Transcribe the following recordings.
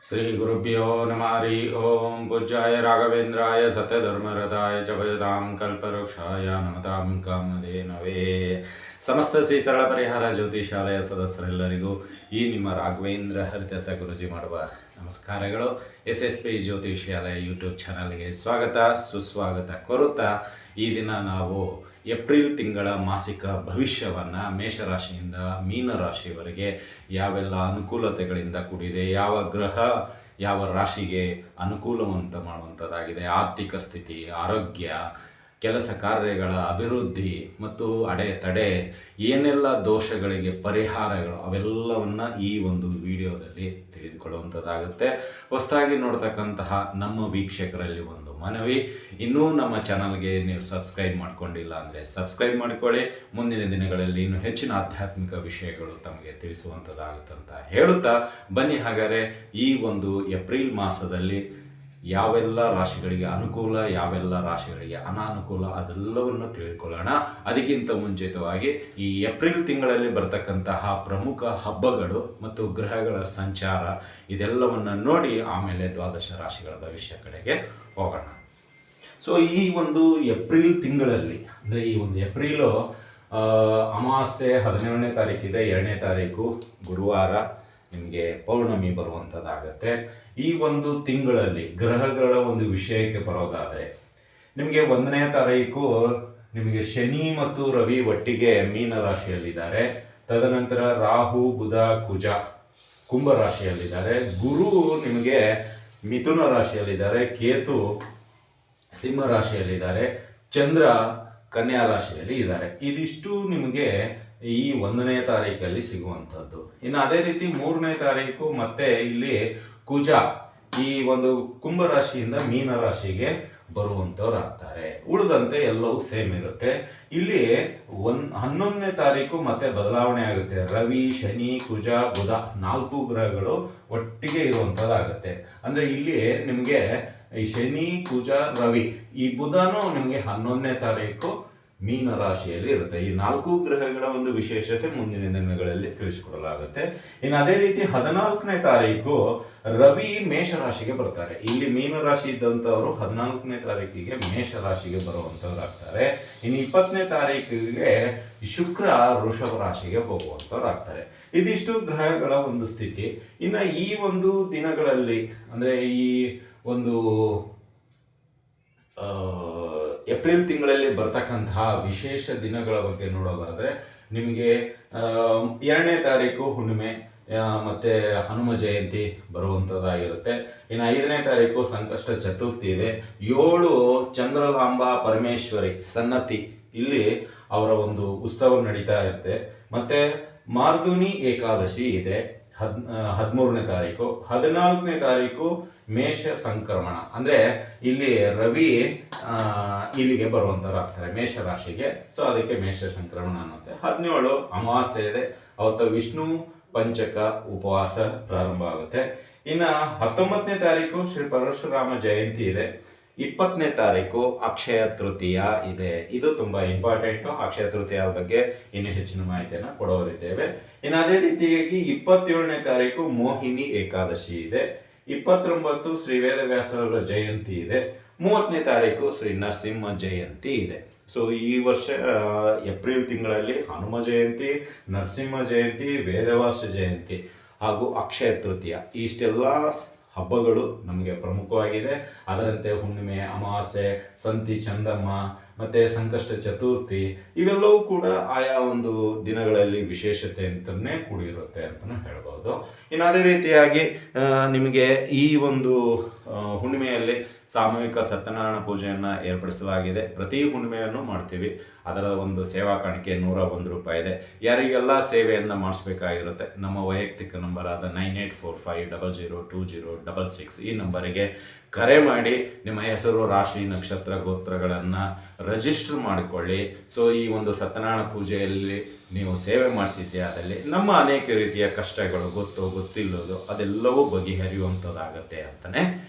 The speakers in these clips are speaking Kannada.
ಶ್ರೀ ಗುರುಭ್ಯೋ ನಮಃ ಹರಿ ಓಂ ಪೂಜ್ಯಾಯ ರಾಘವೇಂದ್ರಾಯ ಸತ್ಯಧರ್ಮರಥಾಯ ಚ ಭಜತಾಂ ಕಲ್ಪವೃಕ್ಷಾಯ ನಮತಾಂ ಕಾಮಧೇನವೇ. ಸಮಸ್ತ ಶ್ರೀ ಸರಳ ಪರಿಹಾರ ಜ್ಯೋತಿಷಾಲಯ ಸದಸ್ಯರೆಲ್ಲರಿಗೂ ಈ ನಿಮ್ಮ ರಾಘವೇಂದ್ರ ಹರಿದಾಸ ಗುರುಜಿ ಮಾಡುವ ನಮಸ್ಕಾರಗಳು. SSP ಜ್ಯೋತಿಷಾಲಯ ಯೂಟ್ಯೂಬ್ ಚಾನಲ್ಗೆ ಸ್ವಾಗತ ಸುಸ್ವಾಗತ ಕೋರುತ್ತಾ ಈ ದಿನ ನಾವು ಏಪ್ರಿಲ್ ತಿಂಗಳ ಮಾಸಿಕ ಭವಿಷ್ಯವನ್ನು ಮೇಷರಾಶಿಯಿಂದ ಮೀನರಾಶಿಯವರೆಗೆ ಯಾವೆಲ್ಲ ಅನುಕೂಲತೆಗಳಿಂದ ಕೂಡಿದೆ, ಯಾವ ಗ್ರಹ ಯಾವ ರಾಶಿಗೆ ಅನುಕೂಲವಂತ ಮಾಡುವಂಥದ್ದಾಗಿದೆ, ಆರ್ಥಿಕ ಸ್ಥಿತಿ, ಆರೋಗ್ಯ, ಕೆಲಸ ಕಾರ್ಯಗಳ ಅಭಿವೃದ್ಧಿ ಮತ್ತು ಅಡೆತಡೆ, ಏನೆಲ್ಲ ದೋಷಗಳಿಗೆ ಪರಿಹಾರಗಳು ಅವೆಲ್ಲವನ್ನು ಈ ಒಂದು ವಿಡಿಯೋದಲ್ಲಿ ತಿಳಿದುಕೊಳ್ಳುವಂಥದ್ದಾಗುತ್ತೆ. ಹೊಸದಾಗಿ ನೋಡ್ತಕ್ಕಂತಹ ನಮ್ಮ ವೀಕ್ಷಕರಲ್ಲಿ ಒಂದು ಮನವಿ, ಇನ್ನೂ ನಮ್ಮ ಚಾನಲ್ಗೆ ನೀವು ಸಬ್ಸ್ಕ್ರೈಬ್ ಮಾಡ್ಕೊಂಡಿಲ್ಲ ಅಂದರೆ ಸಬ್ಸ್ಕ್ರೈಬ್ ಮಾಡಿಕೊಳ್ಳಿ. ಮುಂದಿನ ದಿನಗಳಲ್ಲಿ ಇನ್ನೂ ಹೆಚ್ಚಿನ ಆಧ್ಯಾತ್ಮಿಕ ವಿಷಯಗಳು ತಮಗೆ ತಿಳಿಸುವಂಥದ್ದಾಗುತ್ತಂತ ಹೇಳುತ್ತಾ ಬನ್ನಿ. ಹಾಗಾದರೆ ಈ ಒಂದು ಏಪ್ರಿಲ್ ಮಾಸದಲ್ಲಿ ಯಾವೆಲ್ಲ ರಾಶಿಗಳಿಗೆ ಅನುಕೂಲ, ಯಾವೆಲ್ಲ ರಾಶಿಗಳಿಗೆ ಅನಾನುಕೂಲ ಅದೆಲ್ಲವನ್ನು ತಿಳಿದುಕೊಳ್ಳೋಣ. ಅದಕ್ಕಿಂತ ಮುಂಚಿತವಾಗಿ ಈ ಏಪ್ರಿಲ್ ತಿಂಗಳಲ್ಲಿ ಬರ್ತಕ್ಕಂತಹ ಪ್ರಮುಖ ಹಬ್ಬಗಳು ಮತ್ತು ಗ್ರಹಗಳ ಸಂಚಾರ ಇದೆಲ್ಲವನ್ನು ನೋಡಿ ಆಮೇಲೆ ದ್ವಾದಶ ರಾಶಿಗಳ ಭವಿಷ್ಯ ಕಡೆಗೆ ಹೋಗೋಣ. ಸೊ ಈ ಒಂದು ಏಪ್ರಿಲ್ ತಿಂಗಳಲ್ಲಿ ಅಂದರೆ ಈ ಒಂದು ಏಪ್ರಿಲು ಅಮಾವಾಸ್ಯೆ 17ನೇ ತಾರೀಕಿದೆ, 2ನೇ ತಾರೀಕು ಗುರುವಾರ ನಿಮಗೆ ಪೌರ್ಣಮಿ ಬರುವಂಥದ್ದಾಗತ್ತೆ. ಈ ಒಂದು ತಿಂಗಳಲ್ಲಿ ಗ್ರಹಗಳ ಒಂದು ವಿಷಯಕ್ಕೆ ಬರೋದಾದರೆ ನಿಮಗೆ 1ನೇ ತಾರೀಕು ನಿಮಗೆ ಶನಿ ಮತ್ತು ರವಿ ಒಟ್ಟಿಗೆ ಮೀನರಾಶಿಯಲ್ಲಿದ್ದಾರೆ. ತದನಂತರ ರಾಹು ಬುಧ ಕುಜ ಕುಂಭರಾಶಿಯಲ್ಲಿದ್ದಾರೆ. ಗುರು ನಿಮಗೆ ಮಿಥುನ ರಾಶಿಯಲ್ಲಿದ್ದಾರೆ. ಕೇತು ಸಿಂಹ ರಾಶಿಯಲ್ಲಿದ್ದಾರೆ. ಚಂದ್ರ ಕನ್ಯಾ ರಾಶಿಯಲ್ಲಿ ಇದ್ದಾರೆ. ಇದಿಷ್ಟು ನಿಮಗೆ ಈ 1ನೇ ತಾರೀಕಲ್ಲಿ ಸಿಗುವಂಥದ್ದು. ಇನ್ನು ಅದೇ ರೀತಿ 3ನೇ ತಾರೀಕು ಮತ್ತೆ ಇಲ್ಲಿ ಕುಜ ಈ ಒಂದು ಕುಂಭರಾಶಿಯಿಂದ ಮೀನರಾಶಿಗೆ ಬರುವಂಥವ್ರು ಆಗ್ತಾರೆ. ಉಳಿದಂತೆ ಎಲ್ಲವೂ ಸೇಮ್ ಇರುತ್ತೆ. ಇಲ್ಲಿ 11ನೇ ತಾರೀಕು ಮತ್ತೆ ಬದಲಾವಣೆ ಆಗುತ್ತೆ. ರವಿ ಶನಿ ಕುಜ ಬುಧ 4 ಗ್ರಹಗಳು ಒಟ್ಟಿಗೆ ಇರುವಂಥದ್ದಾಗುತ್ತೆ. ಅಂದರೆ ಇಲ್ಲಿ ನಿಮಗೆ ಈ ಶನಿ ಕುಜ ರವಿ ಈ ಬುಧನೂ ನಿಮಗೆ 11ನೇ ತಾರೀಕು ಮೀನ ರಾಶಿಯಲ್ಲಿ ಇರುತ್ತೆ. ಈ 4 ಗ್ರಹಗಳ ಒಂದು ವಿಶೇಷತೆ ಮುಂದಿನ ದಿನಗಳಲ್ಲಿ ತಿಳಿಸಿಕೊಡಲಾಗುತ್ತೆ. ಇನ್ನು ಅದೇ ರೀತಿ 14ನೇ ತಾರೀಕು ರವಿ ಮೇಷರಾಶಿಗೆ ಬರ್ತಾರೆ. ಇಲ್ಲಿ ಮೀನರಾಶಿ ಇದ್ದಂಥವರು 14ನೇ ತಾರೀಕಿಗೆ ಮೇಷರಾಶಿಗೆ ಬರುವಂಥವ್ರು ಆಗ್ತಾರೆ. ಇನ್ನು 20ನೇ ತಾರೀಕಿಗೆ ಶುಕ್ರ ವೃಷಭ ರಾಶಿಗೆ ಹೋಗುವಂಥವ್ರು ಆಗ್ತಾರೆ. ಇದಿಷ್ಟು ಗ್ರಹಗಳ ಒಂದು ಸ್ಥಿತಿ. ಇನ್ನು ಈ ಒಂದು ದಿನಗಳಲ್ಲಿ ಅಂದರೆ ಈ ಒಂದು ಏಪ್ರಿಲ್ ತಿಂಗಳಲ್ಲಿ ಬರ್ತಕ್ಕಂತಹ ವಿಶೇಷ ದಿನಗಳ ಬಗ್ಗೆ ನೋಡೋದಾದರೆ ನಿಮಗೆ 2ನೇ ತಾರೀಕು ಹುಣ್ಣಿಮೆ ಮತ್ತು ಹನುಮ ಜಯಂತಿ ಬರುವಂಥದ್ದಾಗಿರುತ್ತೆ. ಇನ್ನು 5ನೇ ತಾರೀಕು ಸಂಕಷ್ಟ ಚತುರ್ಥಿ ಇದೆ. 7 ಚಂದ್ರಲಾಂಬಾ ಪರಮೇಶ್ವರಿ ಸನ್ನತಿ ಇಲ್ಲಿ ಅವರ ಒಂದು ಉತ್ಸವ ನಡೀತಾ ಇರುತ್ತೆ. ಮತ್ತು ಮಾರ್ದುನಿ ಏಕಾದಶಿ ಇದೆ 13ನೇ ತಾರೀಕು. 14ನೇ ತಾರೀಕು ಮೇಷ ಸಂಕ್ರಮಣ ಅಂದರೆ ಇಲ್ಲಿ ರವಿ ಇಲ್ಲಿಗೆ ಬರುವಂಥವ್ರು ಆಗ್ತಾರೆ ಮೇಷ ರಾಶಿಗೆ. ಸೊ ಅದಕ್ಕೆ ಮೇಷ ಸಂಕ್ರಮಣ ಅನ್ನುತ್ತೆ. 17 ಅಮಾವಾಸ್ಯೆ ಇದೆ, ಅವತ್ತು ವಿಷ್ಣು ಪಂಚಕ ಉಪವಾಸ ಪ್ರಾರಂಭ ಆಗುತ್ತೆ. ಇನ್ನು 19ನೇ ತಾರೀಕು ಶ್ರೀ ಪರಶುರಾಮ ಜಯಂತಿ ಇದೆ. 20ನೇ ತಾರೀಕು ಅಕ್ಷಯ ತೃತೀಯ ಇದೆ. ಇದು ತುಂಬ ಇಂಪಾರ್ಟೆಂಟು. ಅಕ್ಷಯ ತೃತೀಯ ಬಗ್ಗೆ ಇನ್ನೂ ಹೆಚ್ಚಿನ ಮಾಹಿತಿಯನ್ನು ಕೊಡೋರಿದ್ದೇವೆ. ಇನ್ನು ಅದೇ ರೀತಿಯಾಗಿ 27ನೇ ತಾರೀಕು ಮೋಹಿನಿ ಏಕಾದಶಿ ಇದೆ. 29 ಶ್ರೀ ವೇದವ್ಯಾಸರ ಜಯಂತಿ ಇದೆ. 30ನೇ ತಾರೀಕು ಶ್ರೀ ನರಸಿಂಹ ಜಯಂತಿ ಇದೆ. ಸೊ ಈ ವರ್ಷ ಏಪ್ರಿಲ್ ತಿಂಗಳಲ್ಲಿ ಹನುಮ ಜಯಂತಿ, ನರಸಿಂಹ ಜಯಂತಿ, ವೇದವ್ಯಾಸ ಜಯಂತಿ ಹಾಗೂ ಅಕ್ಷಯ ತೃತೀಯ ಇಷ್ಟೆಲ್ಲ ಹಬ್ಬಗಳು ನಮಗೆ ಪ್ರಮುಖವಾಗಿದೆ. ಅದರಂತೆ ಹುಣ್ಣಿಮೆ, ಅಮಾವಾಸ್ಯೆ, ಸಂತಿ ಚಂದಮ್ಮ ಮತ್ತು ಸಂಕಷ್ಟ ಚತುರ್ಥಿ ಇವೆಲ್ಲವೂ ಕೂಡ ಆಯಾ ಒಂದು ದಿನಗಳಲ್ಲಿ ವಿಶೇಷತೆ ಅಂತಲೇ ಕೂಡಿರುತ್ತೆ ಅಂತಲೂ ಹೇಳ್ಬೋದು. ಇನ್ನು ಅದೇ ರೀತಿಯಾಗಿ ನಿಮಗೆ ಈ ಒಂದು ಹುಣ್ಣಿಮೆಯಲ್ಲಿ ಸಾಮೂಹಿಕ ಸತ್ಯನಾರಾಯಣ ಪೂಜೆಯನ್ನು ಏರ್ಪಡಿಸಲಾಗಿದೆ. ಪ್ರತಿ ಹುಣ್ಣಿಮೆಯನ್ನು ಮಾಡ್ತೀವಿ. ಅದರ ಒಂದು ಸೇವಾ ಕಾಣಿಕೆ 101 ರೂಪಾಯಿ ಇದೆ. ಯಾರಿಗೆಲ್ಲ ಸೇವೆಯನ್ನು ಮಾಡಿಸ್ಬೇಕಾಗಿರುತ್ತೆ ನಮ್ಮ ವೈಯಕ್ತಿಕ ನಂಬರ್ ಆದ 9845002066 ಈ ನಂಬರಿಗೆ ಕರೆ ಮಾಡಿ ನಿಮ್ಮ ಹೆಸರು, ರಾಶಿ, ನಕ್ಷತ್ರ, ಗೋತ್ರಗಳನ್ನು ರಿಜಿಸ್ಟರ್ ಮಾಡಿಕೊಳ್ಳಿ. ಸೊ ಈ ಒಂದು ಸತ್ಯನಾರಾಯಣ ಪೂಜೆಯಲ್ಲಿ ನೀವು ಸೇವೆ ಮಾಡಿಸಿದ್ದೆ ಆದಲ್ಲಿ ನಮ್ಮ ಅನೇಕ ರೀತಿಯ ಕಷ್ಟಗಳು ಗೊತ್ತಿಲ್ಲೋದು ಅದೆಲ್ಲವೂ ಬಗೆಹರಿಯುವಂಥದ್ದಾಗತ್ತೆ ಅಂತಲೇ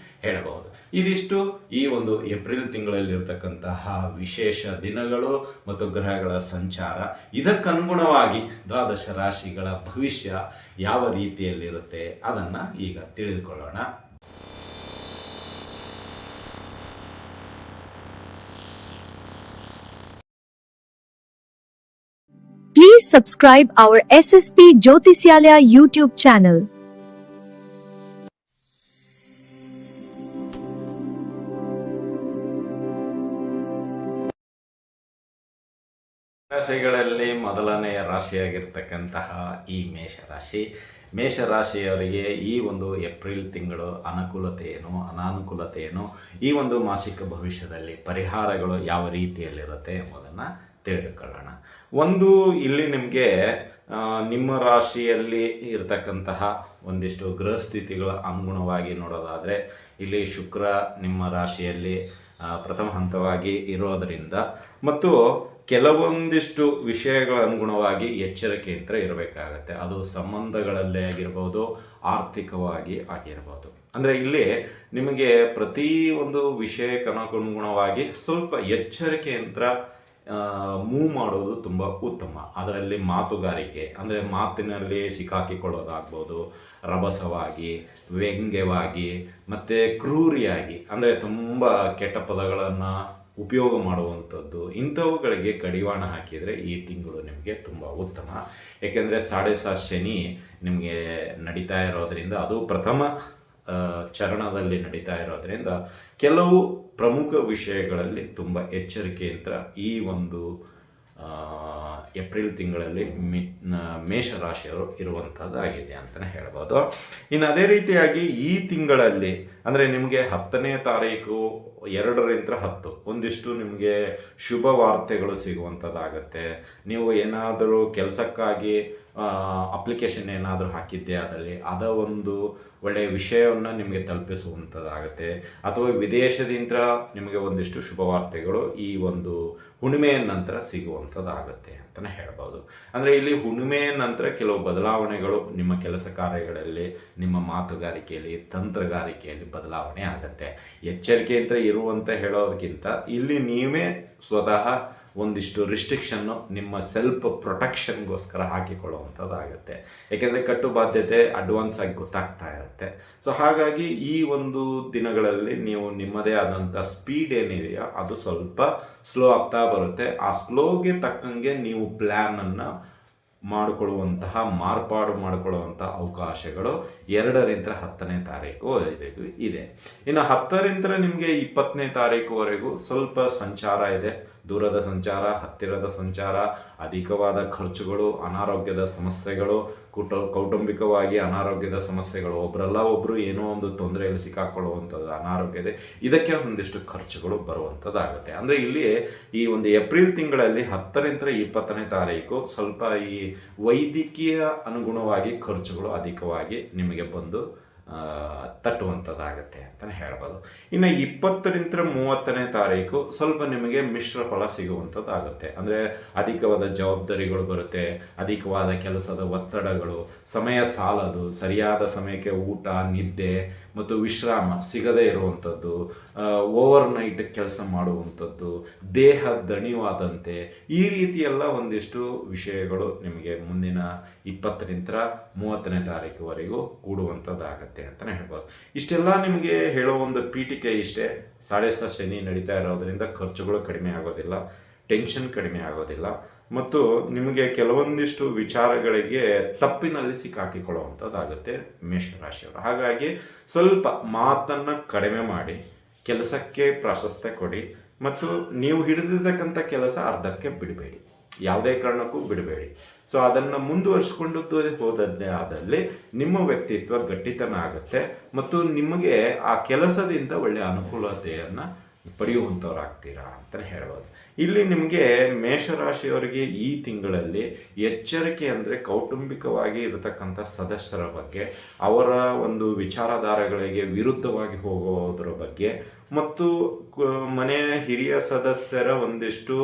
ಹೇಳಬಹುದು. ಇದಿಷ್ಟು ಈ ಒಂದು ಏಪ್ರಿಲ್ ತಿಂಗಳಲ್ಲಿರ್ತಕ್ಕಂತಹ ವಿಶೇಷ ದಿನಗಳು ಮತ್ತು ಗ್ರಹಗಳ ಸಂಚಾರ. ಇದಕ್ಕನುಗುಣವಾಗಿ ದ್ವಾದಶ ರಾಶಿಗಳ ಭವಿಷ್ಯ ಯಾವ ರೀತಿಯಲ್ಲಿರುತ್ತೆ ಅದನ್ನು ಈಗ ತಿಳಿದುಕೊಳ್ಳೋಣ. Please subscribe our SSP Jyotisyalaya YouTube channel. ರಾಶಿಗಳಲ್ಲಿ ಮೊದಲನೆಯ ರಾಶಿಯಾಗಿರ್ತಕ್ಕಂತಹ ಈ ಮೇಷರಾಶಿಯವರಿಗೆ ಈ ಒಂದು ಏಪ್ರಿಲ್ ತಿಂಗಳು ಅನುಕೂಲತೆ ಏನು, ಅನಾನುಕೂಲತೆ ಏನು, ಈ ಒಂದು ಮಾಸಿಕ ಭವಿಷ್ಯದಲ್ಲಿ ಪರಿಹಾರಗಳು ಯಾವ ರೀತಿಯಲ್ಲಿರುತ್ತೆ ಎಂಬುದನ್ನು ತಿಳಿದುಕೊಳ್ಳೋಣ. ಒಂದು ಇಲ್ಲಿ ನಿಮಗೆ ನಿಮ್ಮ ರಾಶಿಯಲ್ಲಿ ಇರತಕ್ಕಂತಹ ಒಂದಿಷ್ಟು ಗೃಹ ಸ್ಥಿತಿಗಳ ಅನುಗುಣವಾಗಿ ನೋಡೋದಾದರೆ ಇಲ್ಲಿ ಶುಕ್ರ ನಿಮ್ಮ ರಾಶಿಯಲ್ಲಿ ಪ್ರಥಮ ಹಂತವಾಗಿ ಇರೋದರಿಂದ ಮತ್ತು ಕೆಲವೊಂದಿಷ್ಟು ವಿಷಯಗಳ ಅನುಗುಣವಾಗಿ ಎಚ್ಚರಿಕೆಯಿಂದ ಇರಬೇಕಾಗತ್ತೆ. ಅದು ಸಂಬಂಧಗಳಲ್ಲೇ ಆಗಿರ್ಬೋದು, ಆರ್ಥಿಕವಾಗಿ ಆಗಿರ್ಬೋದು. ಅಂದರೆ ಇಲ್ಲಿ ನಿಮಗೆ ಪ್ರತಿ ಒಂದು ವಿಷಯಕ್ಕನುಗುಣವಾಗಿ ಸ್ವಲ್ಪ ಎಚ್ಚರಿಕೆಯಿಂದ ಮೂವ್ ಮಾಡೋದು ತುಂಬ ಉತ್ತಮ. ಅದರಲ್ಲಿ ಮಾತುಗಾರಿಕೆ ಅಂದರೆ ಮಾತಿನಲ್ಲಿ ಸಿಕ್ಕಾಕಿಕೊಳ್ಳೋದಾಗ್ಬೋದು, ರಭಸವಾಗಿ, ವ್ಯಂಗ್ಯವಾಗಿ ಮತ್ತು ಕ್ರೂರಿಯಾಗಿ ಅಂದರೆ ತುಂಬ ಕೆಟ್ಟ ಪದಗಳನ್ನು ಉಪಯೋಗ ಮಾಡುವಂಥದ್ದು, ಇಂಥವುಗಳಿಗೆ ಕಡಿವಾಣ ಹಾಕಿದರೆ ಈ ತಿಂಗಳು ನಿಮಗೆ ತುಂಬ ಉತ್ತಮ. ಏಕೆಂದರೆ 7.5 ಶನಿ ನಿಮಗೆ ನಡೀತಾ ಇರೋದರಿಂದ, ಅದು ಪ್ರಥಮ ಚರಣದಲ್ಲಿ ನಡೀತಾ ಇರೋದರಿಂದ ಕೆಲವು ಪ್ರಮುಖ ವಿಷಯಗಳಲ್ಲಿ ತುಂಬ ಎಚ್ಚರಿಕೆಯಿಂದ ಈ ಒಂದು ಏಪ್ರಿಲ್ ತಿಂಗಳಲ್ಲಿ ಮೇಷರಾಶಿಯವರು ಇರುವಂಥದ್ದಾಗಿದೆ ಅಂತಲೇ ಹೇಳ್ಬೋದು. ಇನ್ನು ಅದೇ ರೀತಿಯಾಗಿ ಈ ತಿಂಗಳಲ್ಲಿ ಅಂದರೆ ನಿಮಗೆ 10ನೇ ತಾರೀಕು 2ರಿಂದ 10 ಒಂದಿಷ್ಟು ನಿಮಗೆ ಶುಭ ವಾರ್ತೆಗಳು ಸಿಗುವಂಥದ್ದಾಗತ್ತೆ. ನೀವು ಏನಾದರೂ ಕೆಲಸಕ್ಕಾಗಿ ಅಪ್ಲಿಕೇಶನ್ ಏನಾದರೂ ಹಾಕಿದ್ದೆ ಅದರಲ್ಲಿ ಅದ ಒಂದು ಒಳ್ಳೆಯ ವಿಷಯವನ್ನು ನಿಮಗೆ ತಲುಪಿಸುವಂಥದ್ದಾಗುತ್ತೆ. ಅಥವಾ ವಿದೇಶದಿಂದ ನಿಮಗೆ ಒಂದಿಷ್ಟು ಶುಭ ವಾರ್ತೆಗಳು ಈ ಒಂದು ಹುಣ್ಣಿಮೆಯ ನಂತರ ಸಿಗುವಂಥದ್ದಾಗುತ್ತೆ ಅಂತಲೇ ಹೇಳ್ಬೋದು. ಅಂದರೆ ಇಲ್ಲಿ ಹುಣ್ಣಿಮೆಯ ನಂತರ ಕೆಲವು ಬದಲಾವಣೆಗಳು ನಿಮ್ಮ ಕೆಲಸ ಕಾರ್ಯಗಳಲ್ಲಿ, ನಿಮ್ಮ ಮಾತುಗಾರಿಕೆಯಲ್ಲಿ, ತಂತ್ರಗಾರಿಕೆಯಲ್ಲಿ ಬದಲಾವಣೆ ಆಗುತ್ತೆ. ಎಚ್ಚರಿಕೆಯಿಂದ ಇರುವಂತ ಹೇಳೋದಕ್ಕಿಂತ ಇಲ್ಲಿ ನೀವೇ ಸ್ವತಃ ಒಂದಿಷ್ಟು ರಿಸ್ಟ್ರಿಕ್ಷನ್ನು ನಿಮ್ಮ ಸೆಲ್ಫ್ ಪ್ರೊಟೆಕ್ಷನ್ಗೋಸ್ಕರ ಹಾಕಿಕೊಳ್ಳುವಂಥದ್ದಾಗುತ್ತೆ. ಏಕೆಂದರೆ ಕಟ್ಟು ಬಾಧ್ಯತೆ ಅಡ್ವಾನ್ಸ್ ಆಗಿ ಗೊತ್ತಾಗ್ತಾ ಇರುತ್ತೆ. ಸೊ ಹಾಗಾಗಿ ಈ ಒಂದು ದಿನಗಳಲ್ಲಿ ನೀವು ನಿಮ್ಮದೇ ಆದಂಥ ಸ್ಪೀಡ್ ಏನಿದೆಯೋ ಅದು ಸ್ವಲ್ಪ ಸ್ಲೋ ಆಗ್ತಾ ಬರುತ್ತೆ. ಆ ಸ್ಲೋಗೆ ತಕ್ಕಂಗೆ ನೀವು ಪ್ಲ್ಯಾನನ್ನು ಮಾಡಿಕೊಳ್ಳುವಂತಹ ಮಾರ್ಪಾಡು ಮಾಡಿಕೊಳ್ಳುವಂಥ ಅವಕಾಶಗಳು 2ರಿಂದ 10ನೇ ತಾರೀಕು ಇದೆ. ಇನ್ನು 10ರಿಂದ ನಿಮಗೆ 20ನೇ ತಾರೀಕುವರೆಗೂ ಸ್ವಲ್ಪ ಸಂಚಾರ ಇದೆ. ದೂರದ ಸಂಚಾರ, ಹತ್ತಿರದ ಸಂಚಾರ, ಅಧಿಕವಾದ ಖರ್ಚುಗಳು, ಅನಾರೋಗ್ಯದ ಸಮಸ್ಯೆಗಳು, ಕೌಟುಂಬಿಕವಾಗಿ ಅನಾರೋಗ್ಯದ ಸಮಸ್ಯೆಗಳು, ಒಬ್ಬರಲ್ಲ ಒಬ್ಬರು ಏನೋ ಒಂದು ತೊಂದರೆಯಲ್ಲಿ ಸಿಕ್ಕಾಕೊಳ್ಳುವಂಥದ್ದು ಅನಾರೋಗ್ಯತೆ, ಇದಕ್ಕೆ ಒಂದಿಷ್ಟು ಖರ್ಚುಗಳು ಬರುವಂಥದ್ದಾಗುತ್ತೆ. ಅಂದರೆ ಇಲ್ಲಿ ಈ ಒಂದು ಏಪ್ರಿಲ್ ತಿಂಗಳಲ್ಲಿ 10ರಿಂದ 20ನೇ ತಾರೀಕು ಸ್ವಲ್ಪ ಈ ವೈದ್ಯಕೀಯ ಅನುಗುಣವಾಗಿ ಖರ್ಚುಗಳು ಅಧಿಕವಾಗಿ ನಿಮಗೆ ಬಂದು ತಟ್ಟುವಂಥದ್ದಾಗತ್ತೆ ಅಂತಲೇ ಹೇಳ್ಬೋದು. ಇನ್ನು 20ರಿಂದ 30ನೇ ತಾರೀಕು ಸ್ವಲ್ಪ ನಿಮಗೆ ಮಿಶ್ರ ಫಲ ಸಿಗುವಂಥದ್ದಾಗುತ್ತೆ. ಅಂದರೆ ಅಧಿಕವಾದ ಜವಾಬ್ದಾರಿಗಳು ಬರುತ್ತೆ, ಅಧಿಕವಾದ ಕೆಲಸದ ಒತ್ತಡಗಳು, ಸಮಯ ಸಾಲದು, ಸರಿಯಾದ ಸಮಯಕ್ಕೆ ಊಟ, ನಿದ್ದೆ ಮತ್ತು ವಿಶ್ರಾಮ ಸಿಗದೇ ಇರುವಂಥದ್ದು, ಓವರ್ ನೈಟ್ ಕೆಲಸ ಮಾಡುವಂಥದ್ದು, ದೇಹ ದಣಿವಾದಂತೆ, ಈ ರೀತಿಯೆಲ್ಲ ಒಂದಿಷ್ಟು ವಿಷಯಗಳು ನಿಮಗೆ ಮುಂದಿನ 20ರಿಂದ 30ನೇ ತಾರೀಕುವರೆಗೂ ಕೂಡುವಂಥದ್ದಾಗತ್ತೆ ಅಂತಲೇ ಹೇಳ್ಬೋದು. ಇಷ್ಟೆಲ್ಲ ನಿಮಗೆ ಹೇಳೋ ಒಂದು ಪೀಠಿಕೆ ಇಷ್ಟೇ. 7.5 ಶನಿ ನಡೀತಾ ಇರೋದರಿಂದ ಖರ್ಚುಗಳು ಕಡಿಮೆ ಆಗೋದಿಲ್ಲ, ಟೆನ್ಷನ್ ಕಡಿಮೆ ಆಗೋದಿಲ್ಲ ಮತ್ತು ನಿಮಗೆ ಕೆಲವೊಂದಿಷ್ಟು ವಿಚಾರಗಳಿಗೆ ತಪ್ಪಿನಲ್ಲಿ ಸಿಕ್ಕಾಕಿಕೊಳ್ಳುವಂಥದ್ದಾಗುತ್ತೆ ಮೇಷರಾಶಿಯವರು. ಹಾಗಾಗಿ ಸ್ವಲ್ಪ ಮಾತನ್ನು ಕಡಿಮೆ ಮಾಡಿ ಕೆಲಸಕ್ಕೆ ಪ್ರಾಶಸ್ತ್ಯ ಕೊಡಿ ಮತ್ತು ನೀವು ಹಿಡಿದಿರ್ತಕ್ಕಂಥ ಕೆಲಸ ಅರ್ಧಕ್ಕೆ ಬಿಡಬೇಡಿ, ಯಾವುದೇ ಕಾರಣಕ್ಕೂ ಬಿಡಬೇಡಿ. ಸೊ ಅದನ್ನು ಮುಂದುವರಿಸ್ಕೊಂಡು ಹೋದದ್ದೇ ಆದಲ್ಲಿ ನಿಮ್ಮ ವ್ಯಕ್ತಿತ್ವ ಗಟ್ಟಿತನ ಆಗುತ್ತೆ ಮತ್ತು ನಿಮಗೆ ಆ ಕೆಲಸದಿಂದ ಒಳ್ಳೆಯ ಅನುಕೂಲತೆಯನ್ನು ಪಡೆಯುವಂಥವ್ರಾಗ್ತೀರಾ ಅಂತಲೇ ಹೇಳ್ಬೋದು. ಇಲ್ಲಿ ನಿಮಗೆ ಮೇಷರಾಶಿಯವರಿಗೆ ಈ ತಿಂಗಳಲ್ಲಿ ಎಚ್ಚರಿಕೆ ಅಂದರೆ ಕೌಟುಂಬಿಕವಾಗಿ ಇರತಕ್ಕಂಥ ಸದಸ್ಯರ ಬಗ್ಗೆ, ಅವರ ಒಂದು ವಿಚಾರಧಾರೆಗಳಿಗೆ ವಿರುದ್ಧವಾಗಿ ಹೋಗೋದ್ರ ಬಗ್ಗೆ ಮತ್ತು ಮನೆಯ ಹಿರಿಯ ಸದಸ್ಯರ ಒಂದಿಷ್ಟು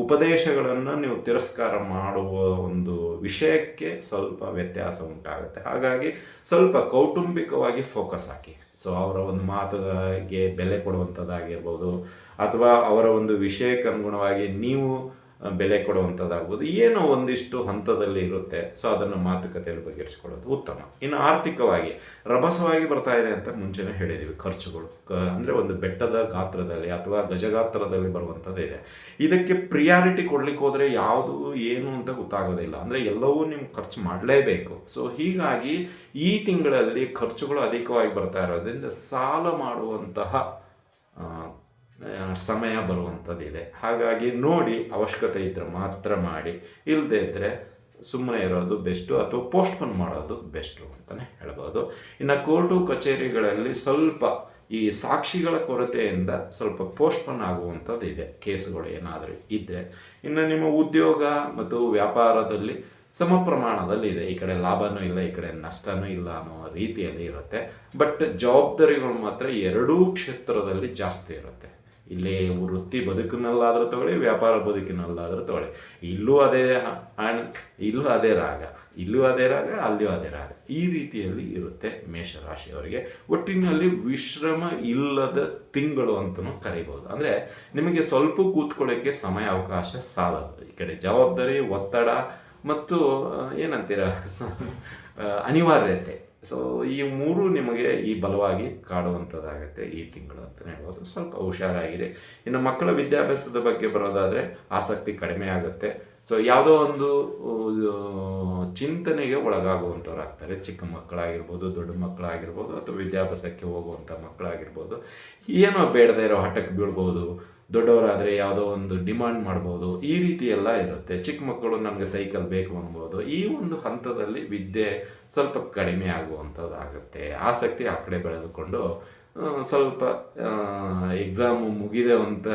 ಉಪದೇಶಗಳನ್ನು ನೀವು ತಿರಸ್ಕಾರ ಮಾಡುವ ಒಂದು ವಿಷಯಕ್ಕೆ ಸ್ವಲ್ಪ ವ್ಯತ್ಯಾಸ ಉಂಟಾಗುತ್ತೆ. ಹಾಗಾಗಿ ಸ್ವಲ್ಪ ಕೌಟುಂಬಿಕವಾಗಿ ಫೋಕಸ್ ಹಾಕಿ. ಸೊ ಅವರ ಒಂದು ಮಾತುಗಳಿಗೆ ಬೆಲೆ ಕೊಡುವಂಥದ್ದಾಗಿರ್ಬೋದು, ಅಥವಾ ಅವರ ಒಂದು ವಿಷಯಕ್ಕೆ ಅನುಗುಣವಾಗಿ ನೀವು ಬೆಲೆ ಕೊಡುವಂಥದ್ದಾಗ್ಬೋದು, ಏನೋ ಒಂದಿಷ್ಟು ಹಂತದಲ್ಲಿ ಇರುತ್ತೆ. ಸೊ ಅದನ್ನು ಮಾತುಕತೆಯಲ್ಲಿ ಬಗೆಹರಿಸ್ಕೊಳ್ಳೋದು ಉತ್ತಮ. ಇನ್ನು ಆರ್ಥಿಕವಾಗಿ ರಭಸವಾಗಿ ಬರ್ತಾ ಇದೆ ಅಂತ ಮುಂಚೆನೇ ಹೇಳಿದ್ದೀವಿ. ಖರ್ಚುಗಳು ಅಂದರೆ ಒಂದು ಬೆಟ್ಟದ ಗಾತ್ರದಲ್ಲಿ ಅಥವಾ ಗಜಗಾತ್ರದಲ್ಲಿ ಬರುವಂಥದ್ದು ಇದೆ. ಇದಕ್ಕೆ ಪ್ರಿಯಾರಿಟಿ ಕೊಡ್ಲಿಕ್ಕೆ ಹೋದರೆ ಯಾವುದು ಏನು ಅಂತ ಗೊತ್ತಾಗೋದಿಲ್ಲ. ಅಂದರೆ ಎಲ್ಲವೂ ನೀವು ಖರ್ಚು ಮಾಡಲೇಬೇಕು. ಸೊ ಹೀಗಾಗಿ ಈ ತಿಂಗಳಲ್ಲಿ ಖರ್ಚುಗಳು ಅಧಿಕವಾಗಿ ಬರ್ತಾ ಇರೋದ್ರಿಂದ ಸಾಲ ಮಾಡುವಂತಹ ಸಮಯ ಬರುವಂಥದ್ದಿದೆ. ಹಾಗಾಗಿ ನೋಡಿ, ಅವಶ್ಯಕತೆ ಇದ್ದರೆ ಮಾತ್ರ ಮಾಡಿ, ಇಲ್ಲದೇ ಇದ್ದರೆ ಸುಮ್ಮನೆ ಇರೋದು ಬೆಸ್ಟು, ಅಥವಾ ಪೋಸ್ಟ್ಪೋನ್ ಮಾಡೋದು ಬೆಸ್ಟು ಅಂತಲೇ ಹೇಳ್ಬೋದು. ಇನ್ನು ಕೋರ್ಟು ಕಚೇರಿಗಳಲ್ಲಿ ಸ್ವಲ್ಪ ಈ ಸಾಕ್ಷಿಗಳ ಕೊರತೆಯಿಂದ ಸ್ವಲ್ಪ ಪೋಸ್ಟ್ಪೋನ್ ಆಗುವಂಥದ್ದು ಇದೆ, ಕೇಸುಗಳು ಏನಾದರೂ ಇದ್ದರೆ. ಇನ್ನು ನಿಮ್ಮ ಉದ್ಯೋಗ ಮತ್ತು ವ್ಯಾಪಾರದಲ್ಲಿ ಸಮ ಪ್ರಮಾಣದಲ್ಲಿ ಇದೆ. ಈ ಕಡೆ ಲಾಭನೂ ಇಲ್ಲ, ಈ ಕಡೆ ನಷ್ಟನೂ ಇಲ್ಲ ಅನ್ನೋ ರೀತಿಯಲ್ಲಿ ಇರುತ್ತೆ. ಬಟ್ ಜವಾಬ್ದಾರಿಗಳು ಮಾತ್ರ ಎರಡೂ ಕ್ಷೇತ್ರದಲ್ಲಿ ಜಾಸ್ತಿ ಇರುತ್ತೆ. ಇಲ್ಲಿ ವೃತ್ತಿ ಬದುಕಿನಲ್ಲಾದರೂ ತಗೊಳ್ಳಿ, ವ್ಯಾಪಾರ ಬದುಕಿನಲ್ಲಾದರೂ ತಗೊಳ್ಳಿ, ಇಲ್ಲೂ ಅದೇ ಇಲ್ಲೂ ಅದೇ ರಾಗ, ಇಲ್ಲೂ ಅದೇ ರಾಗ, ಅಲ್ಲಿಯೂ ಅದೇ ರಾಗ, ಈ ರೀತಿಯಲ್ಲಿ ಇರುತ್ತೆ ಮೇಷರಾಶಿಯವರಿಗೆ. ಒಟ್ಟಿನಲ್ಲಿ ವಿಶ್ರಮ ಇಲ್ಲದ ತಿಂಗಳು ಅಂತಲೂ ಕರಿಬೋದು. ಅಂದರೆ ನಿಮಗೆ ಸ್ವಲ್ಪ ಕೂತ್ಕೊಳ್ಳೋಕ್ಕೆ ಸಮಯ ಅವಕಾಶ ಸಾಲದು. ಈ ಕಡೆ ಜವಾಬ್ದಾರಿ, ಒತ್ತಡ ಮತ್ತು ಏನಂತೀರ ಅನಿವಾರ್ಯತೆ, ಸೊ ಈ ಮೂರು ನಿಮಗೆ ಈ ಬಲವಾಗಿ ಕಾಡುವಂಥದ್ದಾಗುತ್ತೆ ಈ ತಿಂಗಳು ಅಂತಲೇ ಹೇಳ್ಬೋದು. ಸ್ವಲ್ಪ ಹುಷಾರಾಗಿರಿ. ಇನ್ನು ಮಕ್ಕಳ ವಿದ್ಯಾಭ್ಯಾಸದ ಬಗ್ಗೆ ಬರೋದಾದರೆ ಆಸಕ್ತಿ ಕಡಿಮೆ ಆಗುತ್ತೆ. ಸೊ ಯಾವುದೋ ಒಂದು ಚಿಂತನೆಗೆ ಒಳಗಾಗುವಂಥವ್ರಾಗ್ತಾರೆ. ಚಿಕ್ಕ ಮಕ್ಕಳಾಗಿರ್ಬೋದು, ದೊಡ್ಡ ಮಕ್ಕಳಾಗಿರ್ಬೋದು, ಅಥವಾ ವಿದ್ಯಾಭ್ಯಾಸಕ್ಕೆ ಹೋಗುವಂಥ ಮಕ್ಕಳಾಗಿರ್ಬೋದು. ಏನೋ ಬೇಡದೇ ಇರೋ ಹಠಕ್ಕೆ ಬೀಳ್ಬೋದು. ದೊಡ್ಡವರಾದರೆ ಯಾವುದೋ ಒಂದು ಡಿಮಾಂಡ್ ಮಾಡ್ಬೋದು. ಈ ರೀತಿ ಎಲ್ಲ ಇರುತ್ತೆ. ಚಿಕ್ಕ ಮಕ್ಕಳು ನನಗೆ ಸೈಕಲ್ ಬೇಕು ಅನ್ಬೋದು. ಈ ಒಂದು ಹಂತದಲ್ಲಿ ವಿದ್ಯೆ ಸ್ವಲ್ಪ ಕಡಿಮೆ ಆಗುವಂಥದ್ದಾಗುತ್ತೆ. ಆಸಕ್ತಿ ಆ ಕಡೆ ಬೆಳೆದುಕೊಂಡು ಸ್ವಲ್ಪ ಎಕ್ಸಾಮು ಮುಗಿದೇ ಅಂತ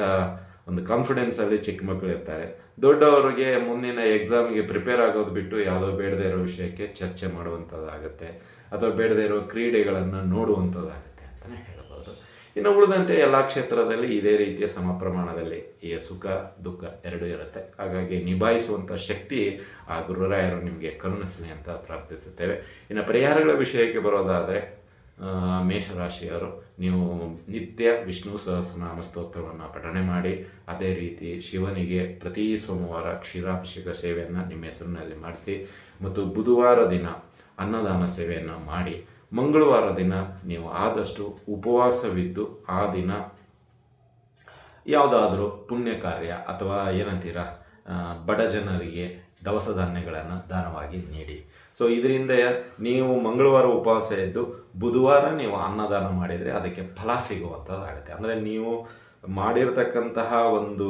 ಒಂದು ಕಾನ್ಫಿಡೆನ್ಸಲ್ಲಿ ಚಿಕ್ಕ ಮಕ್ಕಳು ಇರ್ತಾರೆ. ದೊಡ್ಡವರಿಗೆ ಮುಂದಿನ ಎಕ್ಸಾಮಿಗೆ ಪ್ರಿಪೇರ್ ಆಗೋದು ಬಿಟ್ಟು ಯಾವುದೋ ಬೇಡದೇ ಇರೋ ವಿಷಯಕ್ಕೆ ಚರ್ಚೆ ಮಾಡುವಂಥದ್ದಾಗುತ್ತೆ, ಅಥವಾ ಬೇಡದೇ ಇರೋ ಕ್ರೀಡೆಗಳನ್ನು ನೋಡುವಂಥದ್ದಾಗುತ್ತೆ ಅಂತಲೇ ಹೇಳ್ಬೋದು. ಇನ್ನು ಉಳಿದಂತೆ ಎಲ್ಲ ಕ್ಷೇತ್ರದಲ್ಲಿ ಇದೇ ರೀತಿಯ ಸಮ ಪ್ರಮಾಣದಲ್ಲಿ ಈ ಸುಖ ದುಃಖ ಎರಡೂ ಇರುತ್ತೆ. ಹಾಗಾಗಿ ನಿಭಾಯಿಸುವಂಥ ಶಕ್ತಿ ಆ ಗುರುರಾಯರು ನಿಮಗೆ ಕರುಣಿಸಲಿ ಅಂತ ಪ್ರಾರ್ಥಿಸುತ್ತೇವೆ. ಇನ್ನು ಪರಿಹಾರಗಳ ವಿಷಯಕ್ಕೆ ಬರೋದಾದರೆ ಮೇಷರಾಶಿಯವರು ನೀವು ನಿತ್ಯ ವಿಷ್ಣು ಸಹಸ್ರನಾಮ ಸ್ತೋತ್ರವನ್ನು ಪಠಣೆ ಮಾಡಿ, ಅದೇ ರೀತಿ ಶಿವನಿಗೆ ಪ್ರತಿ ಸೋಮವಾರ ಕ್ಷೀರಾಭಿಷೇಕ ಸೇವೆಯನ್ನು ನಿಮ್ಮ ಹೆಸರಿನಲ್ಲಿ ಮಾಡಿಸಿ, ಮತ್ತು ಬುಧವಾರ ದಿನ ಅನ್ನದಾನ ಸೇವೆಯನ್ನು ಮಾಡಿ, ಮಂಗಳವಾರ ದಿನ ನೀವು ಆದಷ್ಟು ಉಪವಾಸವಿದ್ದು ಆ ದಿನ ಯಾವುದಾದ್ರೂ ಪುಣ್ಯ ಕಾರ್ಯ ಅಥವಾ ಏನಂತೀರ ಬಡ ಜನರಿಗೆ ದವಸ ಧಾನ್ಯಗಳನ್ನು ದಾನವಾಗಿ ನೀಡಿ. ಸೊ ಇದರಿಂದ ನೀವು ಮಂಗಳವಾರ ಉಪವಾಸ ಇದ್ದು ಬುಧವಾರ ನೀವು ಅನ್ನದಾನ ಮಾಡಿದರೆ ಅದಕ್ಕೆ ಫಲ ಸಿಗುವಂಥದ್ದಾಗುತ್ತೆ. ಅಂದರೆ ನೀವು ಮಾಡಿರ್ತಕ್ಕಂತಹ ಒಂದು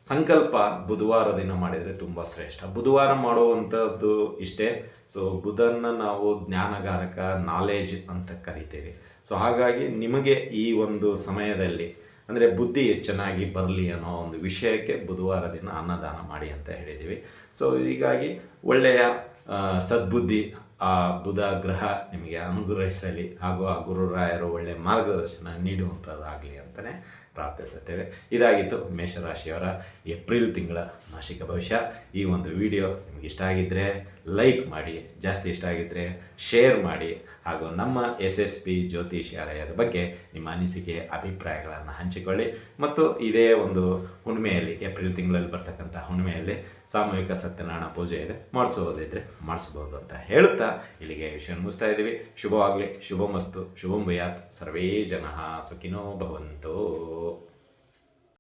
ಸಂಕಲ್ಪ ಬುಧವಾರ ದಿನ ಮಾಡಿದರೆ ತುಂಬ ಶ್ರೇಷ್ಠ. ಬುಧವಾರ ಮಾಡುವಂಥದ್ದು ಇಷ್ಟೇ. ಸೊ ಬುಧನ ನಾವು ಜ್ಞಾನಗಾರಕ, ನಾಲೆಜ್ ಅಂತ ಕರಿತೀವಿ. ಸೊ ಹಾಗಾಗಿ ನಿಮಗೆ ಈ ಒಂದು ಸಮಯದಲ್ಲಿ ಅಂದರೆ ಬುದ್ಧಿ ಚೆನ್ನಾಗಿ ಬರಲಿ ಅನ್ನೋ ಒಂದು ವಿಷಯಕ್ಕೆ ಬುಧವಾರ ದಿನ ಅನ್ನದಾನ ಮಾಡಿ ಅಂತ ಹೇಳಿದ್ದೀವಿ. ಸೊ ಹೀಗಾಗಿ ಒಳ್ಳೆಯ ಸದ್ಬುದ್ಧಿ ಆ ಬುಧ ಗ್ರಹ ನಿಮಗೆ ಅನುಗ್ರಹಿಸಲಿ, ಹಾಗೂ ಆ ಗುರುರಾಯರು ಒಳ್ಳೆಯ ಮಾರ್ಗದರ್ಶನ ನೀಡುವಂಥದ್ದಾಗಲಿ ಅಂತಲೇ ಪ್ರಾರ್ಥಿಸುತ್ತೇವೆ. ಇದಾಗಿತ್ತು ಮೇಷರಾಶಿಯವರ ಏಪ್ರಿಲ್ ತಿಂಗಳ ಮಾಸಿಕ ಭವಿಷ್ಯ. ಈ ಒಂದು ವಿಡಿಯೋ ನಿಮಗೆ ಇಷ್ಟ ಆಗಿದ್ದರೆ ಲೈಕ್ ಮಾಡಿ, ಜಾಸ್ತಿ ಇಷ್ಟ ಆಗಿದ್ದರೆ ಶೇರ್ ಮಾಡಿ, ಹಾಗೂ ನಮ್ಮ SSP ಜ್ಯೋತಿಷ್ಯಾಲಯದ ಬಗ್ಗೆ ನಿಮ್ಮ ಅನಿಸಿಕೆ ಅಭಿಪ್ರಾಯಗಳನ್ನು ಹಂಚಿಕೊಳ್ಳಿ. ಮತ್ತು ಇದೇ ಒಂದು ಹುಣ್ಣಿಮೆಯಲ್ಲಿ, ಏಪ್ರಿಲ್ ತಿಂಗಳಲ್ಲಿ ಬರ್ತಕ್ಕಂಥ ಹುಣ್ಣಿಮೆಯಲ್ಲಿ ಸಾಮೂಹಿಕ ಸತ್ಯನಾರಾಯಣ ಪೂಜೆ ಇದೆ, ಮಾಡಿಸೋದಿದ್ದರೆ ಮಾಡಿಸ್ಬೋದು ಅಂತ ಹೇಳುತ್ತಾ ಇಲ್ಲಿಗೆ ವಿಷಯ ಮುಗಿಸ್ತಾ ಇದ್ದೀವಿ. ಶುಭವಾಗಲಿ, ಶುಭಮಸ್ತು, ಶುಭಂ ಭೂಯಾತ್, ಸರ್ವೇ ಜನಃ ಸುಖಿನೋ ಭವಂತು.